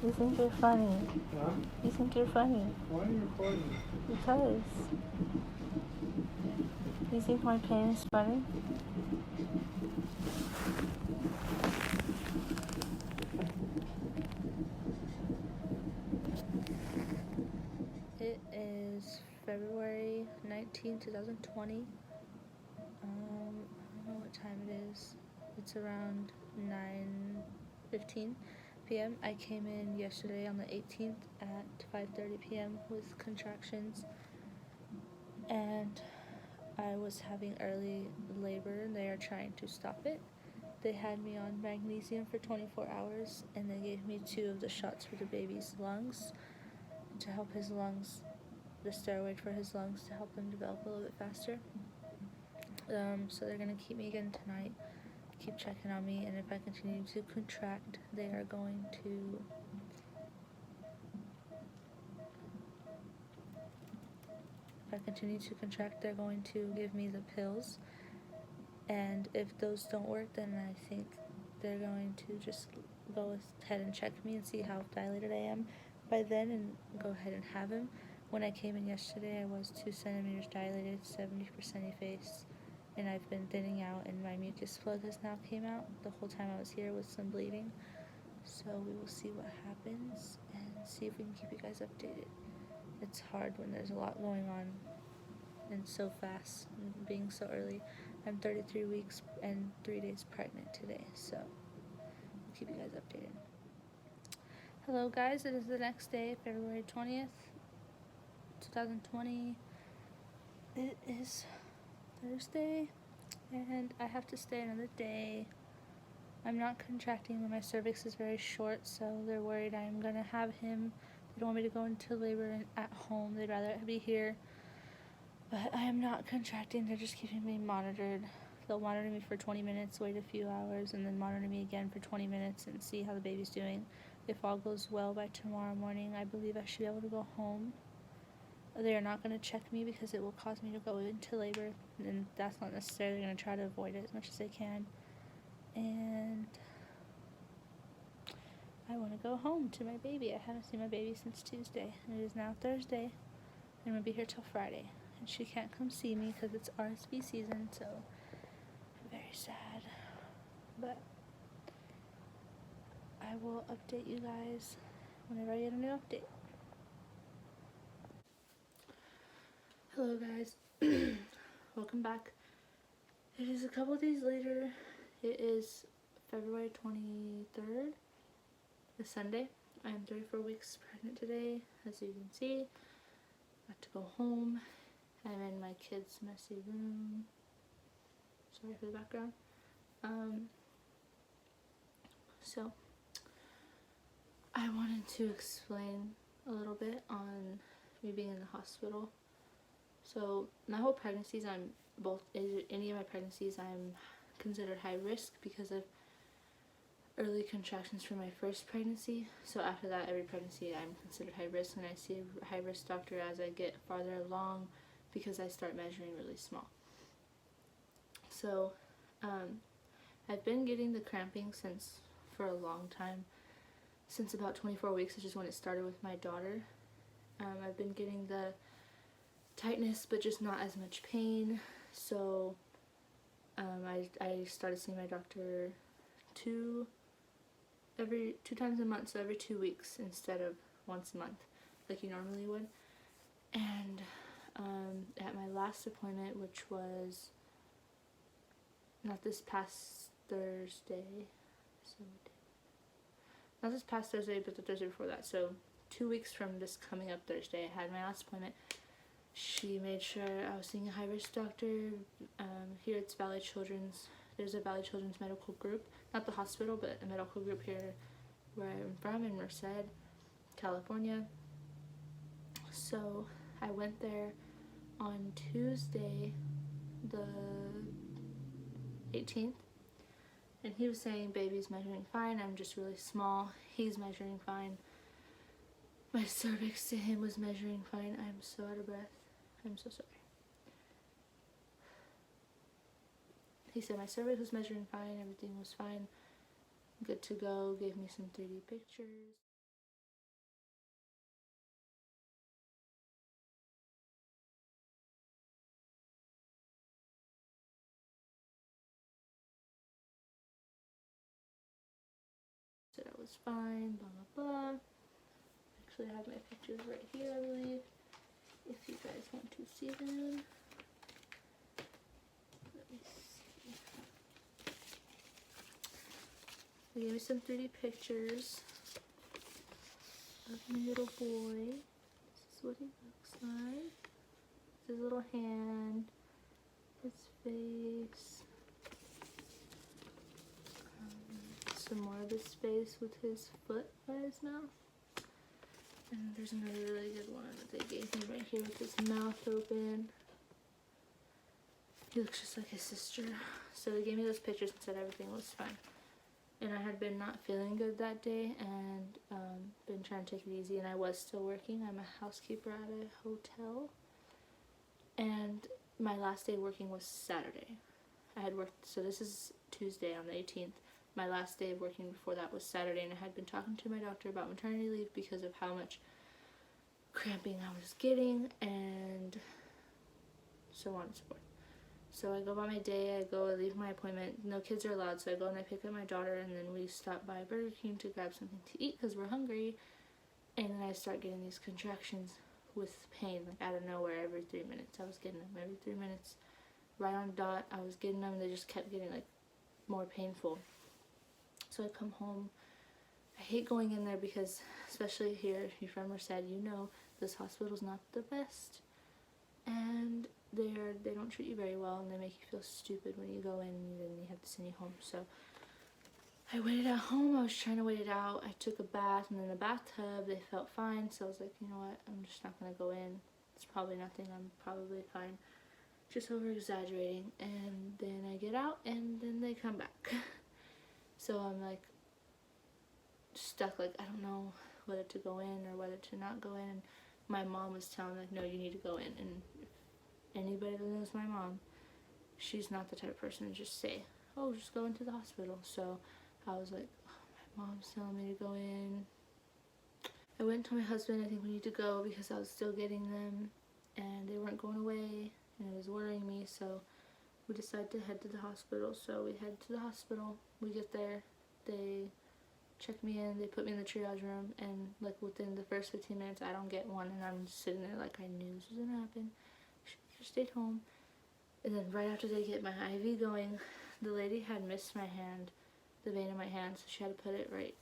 You think you're funny. Huh? You think you're funny. Why are you recording me? Because. You think my pain is funny? It is February 19, 2020. I don't know what time it is. It's around 9:15 p.m. I came in yesterday on the 18th at 5:30 p.m. with contractions, and I was having early labor and they are trying to stop it. They had me on magnesium for 24 hours and they gave me 2 of the shots for the baby's lungs to help his lungs, the steroid for his lungs to help them develop a little bit faster. So they're gonna keep me again tonight, keep checking on me, and if I continue to contract, they are going to they're going to give me the pills, and if those don't work, then I think they're going to just go ahead and check me and see how dilated I am by then and go ahead and have him. When I came in yesterday, I was 2 centimeters dilated, 70% efface, and I've been thinning out, and my mucus plug has now came out the whole time I was here with some bleeding. So we will see what happens and see if we can keep you guys updated. It's hard when there's a lot going on and so fast and being so early. I'm 33 weeks and 3 days pregnant today, so we'll keep you guys updated. Hello guys, it is the next day, February 20th, 2020. It is Thursday, and I have to stay another day. I'm not contracting when my cervix is very short, so they're worried I'm gonna have him. They don't want me to go into labor at home. They'd rather be here. But I am not contracting. They're just keeping me monitored. They'll monitor me for 20 minutes, wait a few hours, and then monitor me again for 20 minutes and see how the baby's doing. If all goes well by tomorrow morning, I believe I should be able to go home. They are not going to check me because it will cause me to go into labor, and that's not necessary. They're going to try to avoid it as much as they can. And I want to go home to my baby. I haven't seen my baby since Tuesday, and it is now Thursday. I'm going to be here till Friday. And she can't come see me because it's RSV season, so I'm very sad. But I will update you guys whenever I get a new update. Hello guys, welcome back. It is a couple days later. It is February 23rd, a Sunday. I am 34 weeks pregnant today, as you can see. I have to go home. I'm in my kid's messy room. Sorry for the background. So I wanted to explain a little bit on me being in the hospital. So my whole pregnancies, any of my pregnancies, I'm considered high risk because of early contractions from my first pregnancy. So after that, every pregnancy I'm considered high risk, and I see a high risk doctor as I get farther along because I start measuring really small. So I've been getting the cramping for a long time, since about 24 weeks, which is when it started with my daughter. I've been getting the tightness, but just not as much pain. So I started seeing my doctor two times a month, so every 2 weeks instead of once a month like you normally would. And at my last appointment, which was not this past Thursday, not this past Thursday, but the Thursday before that, so 2 weeks from this coming up Thursday, I had my last appointment. She made sure I was seeing a high-risk doctor. Here it's Valley Children's. There's a Valley Children's medical group, not the hospital, but a medical group here where I'm from, in Merced, California. So I went there on Tuesday, the 18th, and he was saying baby's measuring fine, I'm just really small, he's measuring fine. My cervix to him was measuring fine. I'm so out of breath. I'm so sorry. He said my cervix was measuring fine, everything was fine, good to go, gave me some 3D pictures. was fine, blah, blah, blah. Actually, I have my pictures right here, I believe, if you guys want to see them. Let me see. They gave me some 3D pictures of my little boy. This is what he looks like. His little hand, his face. Some more of his face with his foot by his mouth. And there's another really good one that they gave me right here with his mouth open. He looks just like his sister. So they gave me those pictures and said everything was fine. And I had been not feeling good that day and been trying to take it easy, and I was still working. I'm a housekeeper at a hotel. And my last day working was Saturday. I had worked, so this is Tuesday on the 18th. My last day of working before that was Saturday, and I had been talking to my doctor about maternity leave because of how much cramping I was getting and so on and so forth. So I go about my day, I leave my appointment. No kids are allowed, so I go and I pick up my daughter, and then we stop by Burger King to grab something to eat because we're hungry. And then I start getting these contractions with pain, like out of nowhere, every 3 minutes. I was getting them every 3 minutes. Right on dot, I was getting them, and they just kept getting like more painful. So I come home. I hate going in there because, especially here, if you're from Merced, you know this hospital's not the best. And they don't treat you very well, and they make you feel stupid when you go in, and then they have to send you home. So I waited at home. I was trying to wait it out. I took a bath, and in the bathtub they felt fine. So I was like, you know what? I'm just not gonna go in. It's probably nothing. I'm probably fine. Just over exaggerating. And then I get out, and then they come back. So I'm like stuck. Like I don't know whether to go in or whether to not go in. And my mom was telling me, like, no, you need to go in. And anybody that knows my mom, she's not the type of person to just say, oh, just go into the hospital. So I was like, oh, my mom's telling me to go in. I went and told my husband, I think we need to go, because I was still getting them and they weren't going away and it was worrying me. So we decided to head to the hospital. So we head to the hospital. We get there, they check me in, they put me in the triage room, and like within the first 15 minutes I don't get one, and I'm sitting there like I knew this was gonna happen. Should have stayed home. And then right after they get my IV going, the lady had missed my hand, the vein in my hand, so she had to put it right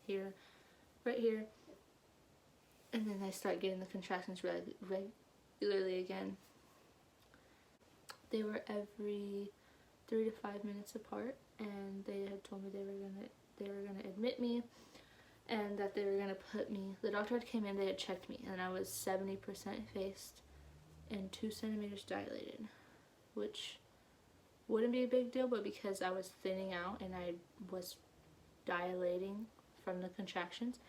here. And then I start getting the contractions regularly again. They were every 3 to 5 minutes apart, and they had told me they were gonna admit me, and that they were gonna put me. The doctor had came in, they had checked me, and I was 70% effaced and 2 centimeters dilated, which wouldn't be a big deal, but because I was thinning out and I was dilating from the contractions,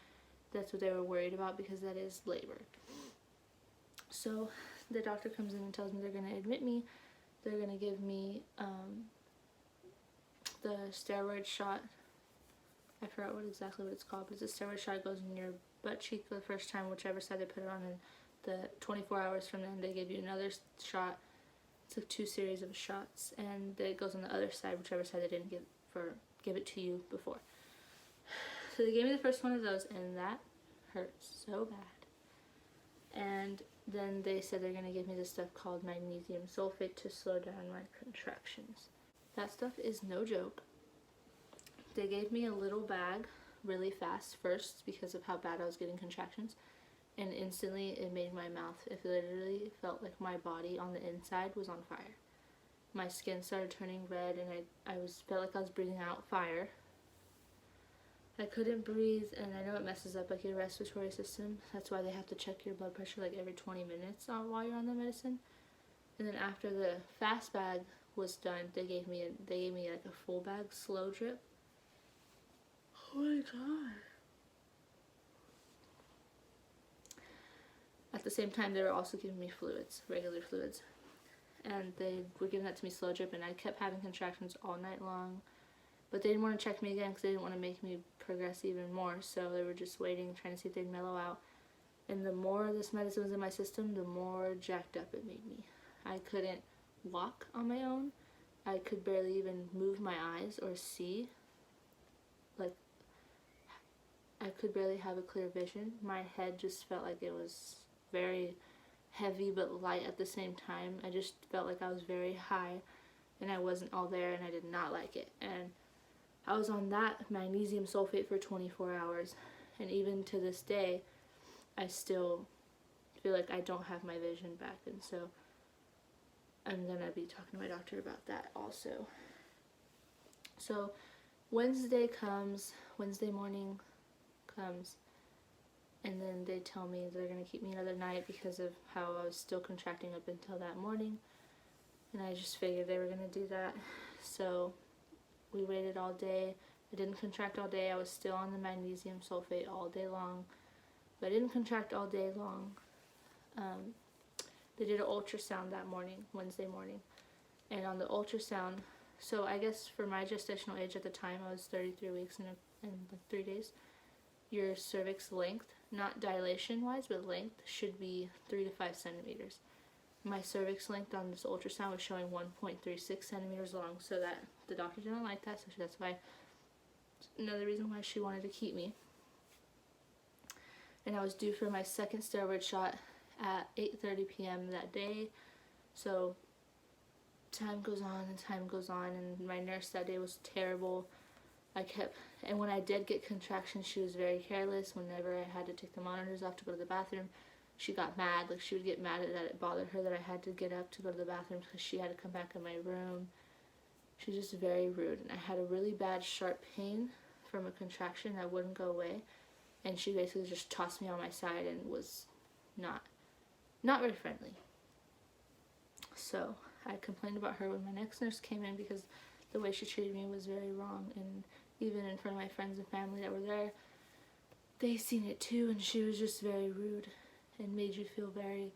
that's what they were worried about, because that is labor. So the doctor comes in and tells me they're gonna admit me. They're gonna give me the steroid shot. I forgot exactly what it's called, but it's a steroid shot. Goes in your butt cheek the first time, whichever side they put it on, and the 24 hours from then they give you another shot. It's like 2 series of shots, and it goes on the other side, whichever side they didn't give it to you before. So they gave me the first one of those, and that hurt so bad. And then they said they're gonna give me this stuff called magnesium sulfate to slow down my contractions. That stuff is no joke. They gave me a little bag really fast first because of how bad I was getting contractions, and instantly it made my mouth, it literally felt like my body on the inside was on fire. My skin started turning red, and I felt like I was breathing out fire. I couldn't breathe, and I know it messes up like your respiratory system. That's why they have to check your blood pressure like every 20 minutes while you're on the medicine. And then after the fast bag was done, they gave me like a full bag slow drip. Oh my god. At the same time, they were also giving me fluids, regular fluids. And they were giving that to me slow drip, and I kept having contractions all night long. But they didn't want to check me again because they didn't want to make me progress even more. So they were just waiting, trying to see if they'd mellow out. And the more this medicine was in my system, the more jacked up it made me. I couldn't walk on my own. I could barely even move my eyes or see. Like, I could barely have a clear vision. My head just felt like it was very heavy but light at the same time. I just felt like I was very high and I wasn't all there, and I did not like it. And I was on that magnesium sulfate for 24 hours, and even to this day I still feel like I don't have my vision back, and so I'm gonna be talking to my doctor about that also. So Wednesday morning comes, and then they tell me they're gonna keep me another night because of how I was still contracting up until that morning, and I just figured they were gonna do that. So we waited all day. I didn't contract all day. I was still on the magnesium sulfate all day long, but I didn't contract all day long. They did an ultrasound that morning, Wednesday morning, and on the ultrasound, so I guess for my gestational age at the time, I was 33 weeks and like 3 days, your cervix length, not dilation wise, but length, should be 3 to 5 centimeters. My cervix length on this ultrasound was showing 1.36 centimeters long, so that the doctor didn't like that, so that's why, another reason why she wanted to keep me. And I was due for my second steroid shot at 8:30 p.m. that day. So time goes on and time goes on, and my nurse that day was terrible. And when I did get contractions, she was very careless. Whenever I had to take the monitors off to go to the bathroom, she got mad. Like, she would get mad that it bothered her that I had to get up to go to the bathroom because she had to come back in my room. She was just very rude, and I had a really bad sharp pain from a contraction that wouldn't go away, and she basically just tossed me on my side and was not very friendly. So I complained about her when my next nurse came in because the way she treated me was very wrong, and even in front of my friends and family that were there, they seen it too, and she was just very rude and made you feel very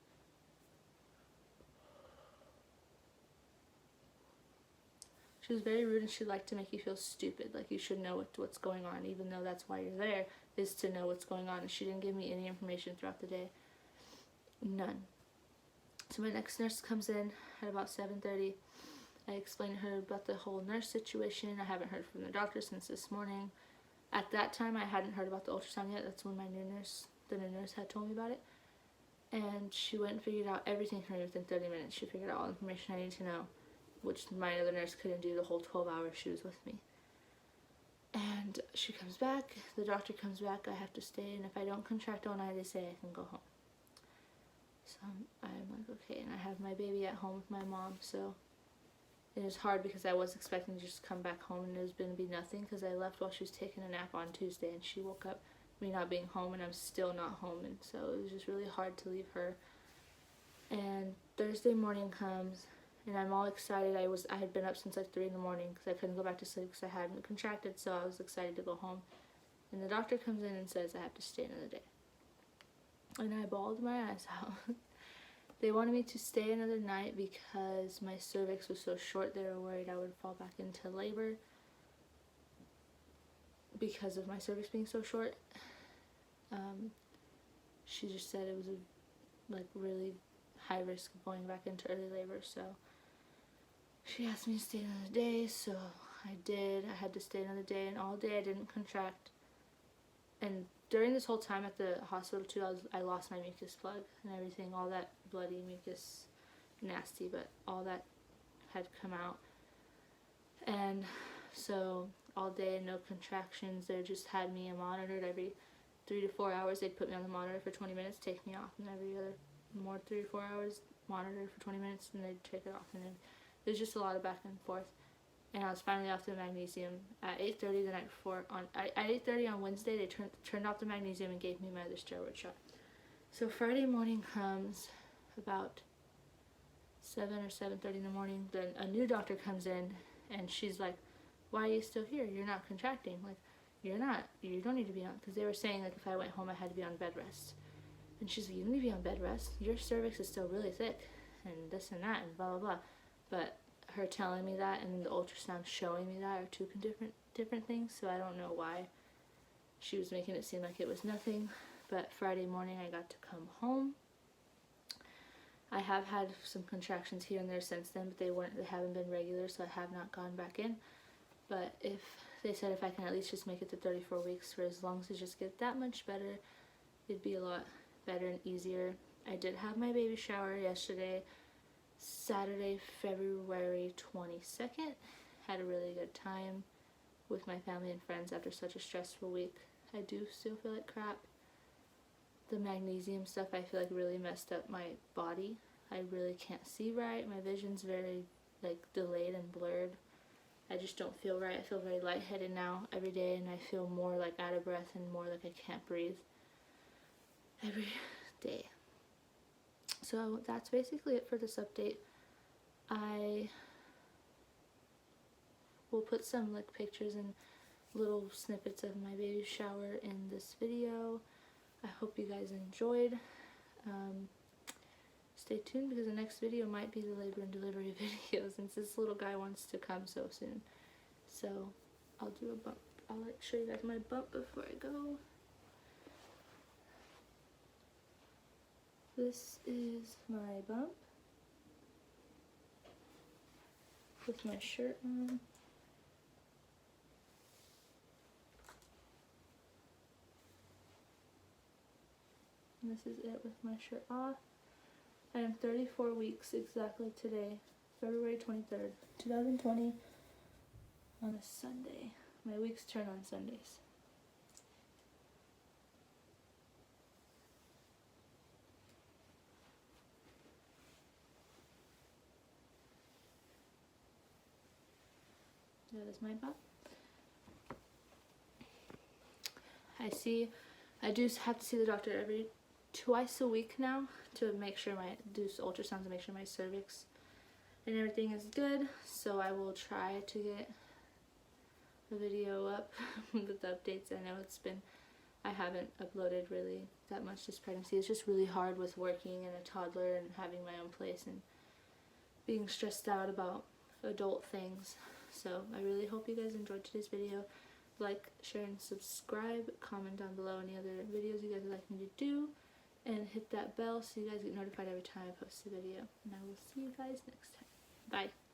she was very rude, and she liked to make you feel stupid, like you should know what's going on, even though that's why you're there, is to know what's going on. And she didn't give me any information throughout the day. None. So my next nurse comes in at about 7:30. I explained to her about the whole nurse situation. I haven't heard from the doctor since this morning. At that time, I hadn't heard about the ultrasound yet. That's when the new nurse had told me about it. And she went and figured out everything for me within 30 minutes. She figured out all the information I needed to know, which my other nurse couldn't do the whole 12 hours she was with me. And she comes back, the doctor comes back, I have to stay, and if I don't contract all night, they say I can go home. So I'm like, okay, and I have my baby at home with my mom, so it was hard because I was expecting to just come back home and it was going to be nothing, because I left while she was taking a nap on Tuesday, and she woke up me not being home, and I'm still not home, and so it was just really hard to leave her. And Thursday morning comes, and I'm all excited. I had been up since like 3 in the morning because I couldn't go back to sleep because I hadn't contracted, so I was excited to go home. And the doctor comes in and says I have to stay another day. And I bawled my eyes out. They wanted me to stay another night because my cervix was so short. They were worried I would fall back into labor because of my cervix being so short. She just said it was a really high risk of going back into early labor, so she asked me to stay another day, so I did. I had to stay another day, and all day I didn't contract. And during this whole time at the hospital too, I lost my mucus plug and everything, all that bloody mucus, nasty, but all that had come out. And so all day, no contractions. They just had me monitored every 3 to 4 hours. They'd put me on the monitor for 20 minutes, take me off, and every other more 3 to 4 hours, monitor for 20 minutes, and they'd take it off. And then it was just a lot of back and forth. And I was finally off the magnesium at 8:30 the night before. At 8:30 on Wednesday, they turned off the magnesium and gave me my other steroid shot. So Friday morning comes, about 7 or 7:30 in the morning. Then a new doctor comes in, and she's like, "Why are you still here? You're not contracting. Like, you don't need to be on." Because they were saying like if I went home, I had to be on bed rest. And she's like, "You don't need to be on bed rest. Your cervix is still really thick, and this and that, and blah blah blah." But her telling me that and the ultrasound showing me that are two different things, so I don't know why she was making it seem like it was nothing. But Friday morning I got to come home. I have had some contractions here and there since then, but they haven't been regular, so I have not gone back in. but if they said if I can at least just make it to 34 weeks for as long as it just get that much better, it'd be a lot better and easier. I did have my baby shower yesterday, Saturday, February 22nd. Had a really good time with my family and friends after such a stressful week. I do still feel like crap. The magnesium stuff I feel like really messed up my body. I really can't see right. My vision's very like delayed and blurred. I just don't feel right. I feel very lightheaded now every day, and I feel more like out of breath and more like I can't breathe every day. So that's basically it for this update. I will put some like pictures and little snippets of my baby shower in this video. I hope you guys enjoyed. Stay tuned because the next video might be the labor and delivery video since this little guy wants to come so soon. So I'll do a bump. I'll like show you guys my bump before I go. This is my bump with my shirt on. And this is it with my shirt off. I am 34 weeks exactly today, February 23rd, 2020, on a Sunday. My weeks turn on Sundays. That is my bump. I do have to see the doctor twice a week now to make sure do ultrasounds to make sure my cervix and everything is good. So I will try to get the video up with the updates. I know I haven't uploaded really that much this pregnancy. It's just really hard with working and a toddler and having my own place and being stressed out about adult things. So I really hope you guys enjoyed today's video. Like, share, and subscribe. Comment down below any other videos you guys would like me to do. And hit that bell so you guys get notified every time I post a video. And I will see you guys next time. Bye.